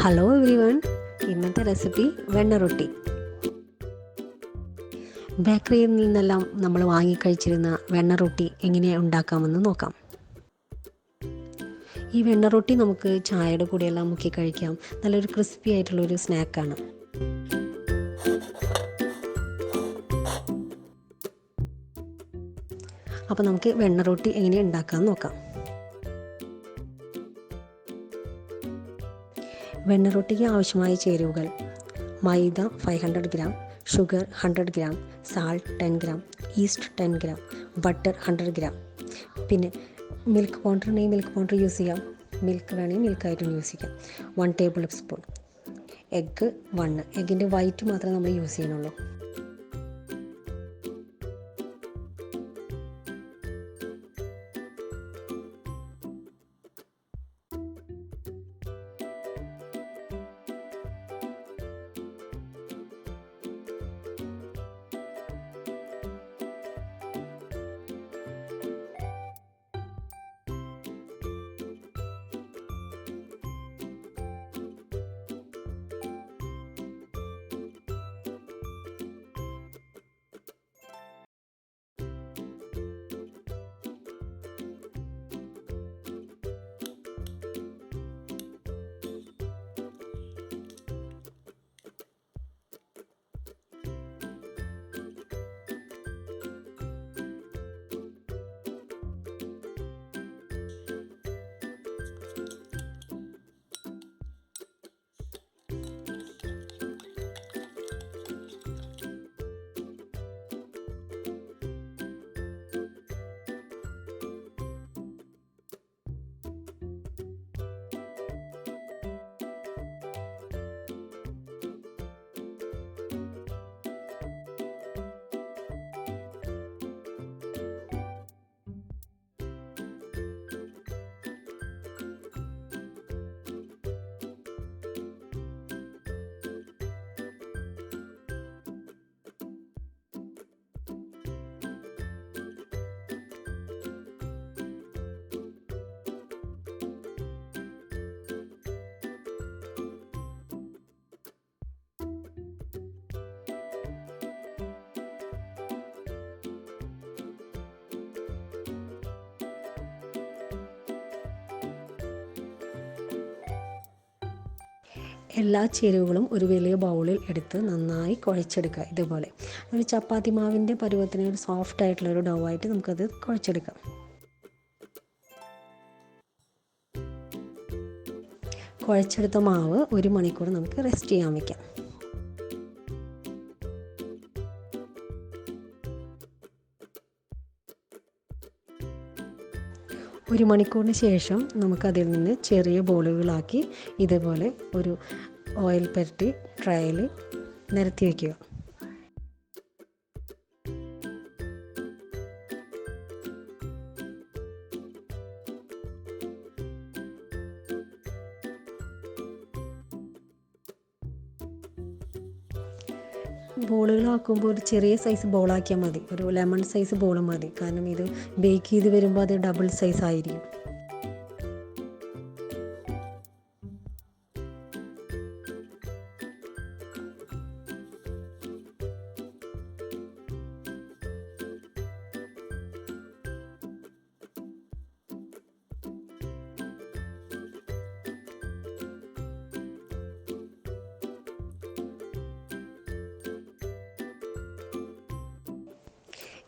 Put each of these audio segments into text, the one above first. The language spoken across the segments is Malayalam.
ഹലോ എവ്രിവൺ, ഇന്നത്തെ റെസിപ്പി വെണ്ണ റൊട്ടി. ബേക്കറിയിൽ നിന്നെല്ലാം നമ്മൾ വാങ്ങിക്കഴിച്ചിരുന്ന വെണ്ണ റൊട്ടി എങ്ങനെ ഉണ്ടാക്കാമെന്ന് നോക്കാം. ഈ വെണ്ണ റൊട്ടി നമുക്ക് ചായയുടെ കൂടെയെല്ലാം മുക്കി കഴിക്കാം. നല്ലൊരു ക്രിസ്പി ആയിട്ടുള്ളൊരു സ്നാക്കാണ്. അപ്പോൾ നമുക്ക് വെണ്ണ റൊട്ടി എങ്ങനെ ഉണ്ടാക്കാമെന്ന് നോക്കാം. വെണ്ണ റൊട്ടിക്ക് ആവശ്യമായ ചേരുവകൾ: മൈദ 500 gram, sugar 100 gram, salt 10 gram, east 10 gram, butter 100 gram. പിന്നെ മിൽക്ക് പൗഡർ ഉണ്ടെങ്കിൽ മിൽക്ക് പൗഡർ യൂസ് ചെയ്യാം, മിൽക്ക് വേണമെങ്കിൽ മിൽക്കായിട്ടും യൂസ് ചെയ്യാം. 1 ടേബിൾ സ്പൂൺ എഗ്ഗ്, 1 എഗ്ഗിൻ്റെ വൈറ്റ് മാത്രമേ നമ്മൾ യൂസ് ചെയ്യുന്നുള്ളൂ. എല്ലാ ചേരുവകളും ഒരു വലിയ ബൗളിൽ എടുത്ത് നന്നായി കുഴച്ചെടുക്കുക. ഇതുപോലെ ഒരു ചപ്പാത്തി മാവിൻ്റെ പരുവത്തിന് ഒരു സോഫ്റ്റ് ആയിട്ടുള്ളൊരു ഡോ ആയിട്ട് നമുക്കത് കുഴച്ചെടുക്കാം. കുഴച്ചെടുത്ത മാവ് 1 മണിക്കൂർ നമുക്ക് റെസ്റ്റ് ചെയ്യാൻ വയ്ക്കാം. ഒരു മണിക്കൂറിന് ശേഷം നമുക്കതിൽ നിന്ന് ചെറിയ ബോളുകളാക്കി ഇതുപോലെ ഒരു ഓയിൽ പുരട്ടി ട്രേയിൽ നിരത്തി വയ്ക്കുക. ബോളുകളാക്കുമ്പോൾ ഒരു ചെറിയ സൈസ് ബോളാക്കിയാൽ മതി, ഒരു ലെമൺ സൈസ് ബോൾ മതി. കാരണം ഇത് ബേക്ക് ചെയ്ത് വരുമ്പോൾ അത് ഡബിൾ സൈസ് ആയിരിക്കും.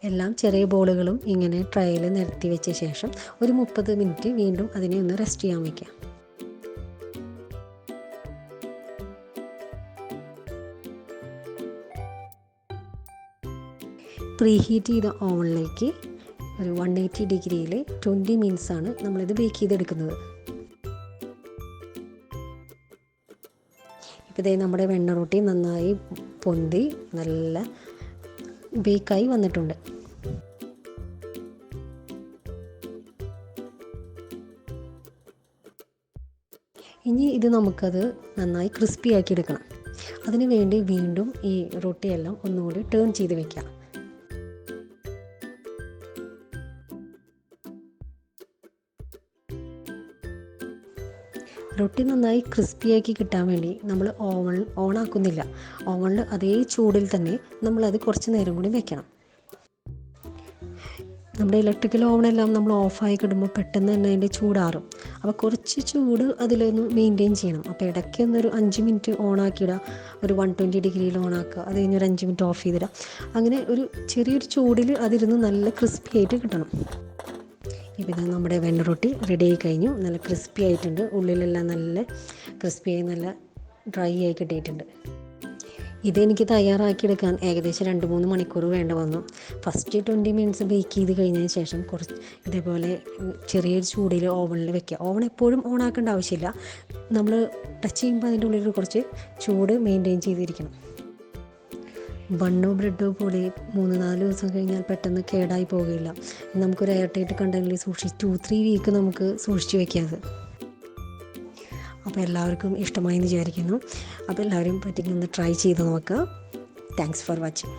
എല്ലാം ചെറിയ ബോളുകളും ഇങ്ങനെ ട്രേയിൽ നിരത്തി വെച്ച ശേഷം ഒരു 30 മിനിറ്റ് വീണ്ടും അതിനെ ഒന്ന് റെസ്റ്റ് ചെയ്യാൻ വയ്ക്കാം. പ്രീ ഹീറ്റ് ചെയ്ത ഓവനിലേക്ക് ഒരു 180 ഡിഗ്രിയിൽ 20 മിനിറ്റ്സാണ് നമ്മളിത് ബേക്ക് ചെയ്തെടുക്കുന്നത്. ഇപ്പോൾ ഇതേ നമ്മുടെ വെണ്ണ റൊട്ടി നന്നായി പൊന്തി നല്ല ബേക്കായി വന്നിട്ടുണ്ട്. ഇനി ഇത് നമുക്കത് നന്നായി ക്രിസ്പി ആക്കി എടുക്കണം. അതിനു വേണ്ടി വീണ്ടും ഈ റൊട്ടിയെല്ലാം ഒന്നുകൂടി ടേൺ ചെയ്ത് വെക്കാം. റൊട്ടി നന്നായി ക്രിസ്പിയാക്കി കിട്ടാൻ വേണ്ടി നമ്മൾ ഓണാക്കുന്നില്ല. ഓവണിൽ അതേ ചൂടിൽ തന്നെ നമ്മളത് കുറച്ച് നേരം കൂടി വെക്കണം. നമ്മുടെ ഇലക്ട്രിക്കൽ ഓവണെല്ലാം നമ്മൾ ഓഫായി കിടുമ്പോൾ പെട്ടെന്ന് തന്നെ അതിൻ്റെ ചൂടാറും. അപ്പോൾ കുറച്ച് ചൂട് അതിലൊന്ന് മെയിൻറ്റെയിൻ ചെയ്യണം. അപ്പോൾ ഇടയ്ക്കൊന്നൊരു 5 മിനിറ്റ് ഓണാക്കിയിടുക, ഒരു 120 ഡിഗ്രിയിൽ ഓണാക്കുക, അത് കഴിഞ്ഞൊരു 5 മിനിറ്റ് ഓഫ് ചെയ്തിടുക. അങ്ങനെ ഒരു ചെറിയൊരു ചൂടിൽ അതിരുന്ന് നല്ല ക്രിസ്പി ആയിട്ട് കിട്ടണം. ഇപ്പോൾ ഇത് നമ്മുടെ വെണ്ണ റൊട്ടി റെഡി ആയി കഴിഞ്ഞു. നല്ല ക്രിസ്പി ആയിട്ടുണ്ട്, ഉള്ളിലെല്ലാം നല്ല ക്രിസ്പിയായി നല്ല ഡ്രൈ ആയി കിട്ടിയിട്ടുണ്ട്. ഇതെനിക്ക് തയ്യാറാക്കിയെടുക്കാൻ ഏകദേശം 2-3 മണിക്കൂർ വേണ്ട വന്നു. ഫസ്റ്റ് 20 മിനിറ്റ്സ് ബേക്ക് ചെയ്ത് കഴിഞ്ഞതിന് ശേഷം കുറച്ച് ഇതേപോലെ ചെറിയൊരു ചൂടിൽ ഓവണിൽ വെക്കുക. ഓവൺ എപ്പോഴും ഓണാക്കേണ്ട ആവശ്യമില്ല. നമ്മൾ ടച്ച് ചെയ്യുമ്പോൾ അതിൻ്റെ ഉള്ളിൽ കുറച്ച് ചൂട് മെയിൻറ്റെയിൻ ചെയ്തിരിക്കണം. ബണ്ണോ ബ്രെഡോ പോലെ 3-4 ദിവസം കഴിഞ്ഞാൽ പെട്ടെന്ന് കേടായി പോവുകയില്ല. നമുക്കൊരു എയർ ടൈറ്റ് കണ്ടെയ്നറിൽ 2-3 വീക്ക് നമുക്ക് സൂക്ഷിച്ച് വയ്ക്കാതെ. അപ്പോൾ എല്ലാവർക്കും ഇഷ്ടമായി എന്ന് വിചാരിക്കുന്നു. അപ്പോൾ എല്ലാവരും പറ്റിയൊന്ന് ട്രൈ ചെയ്ത് നോക്കുക. Thanks for watching.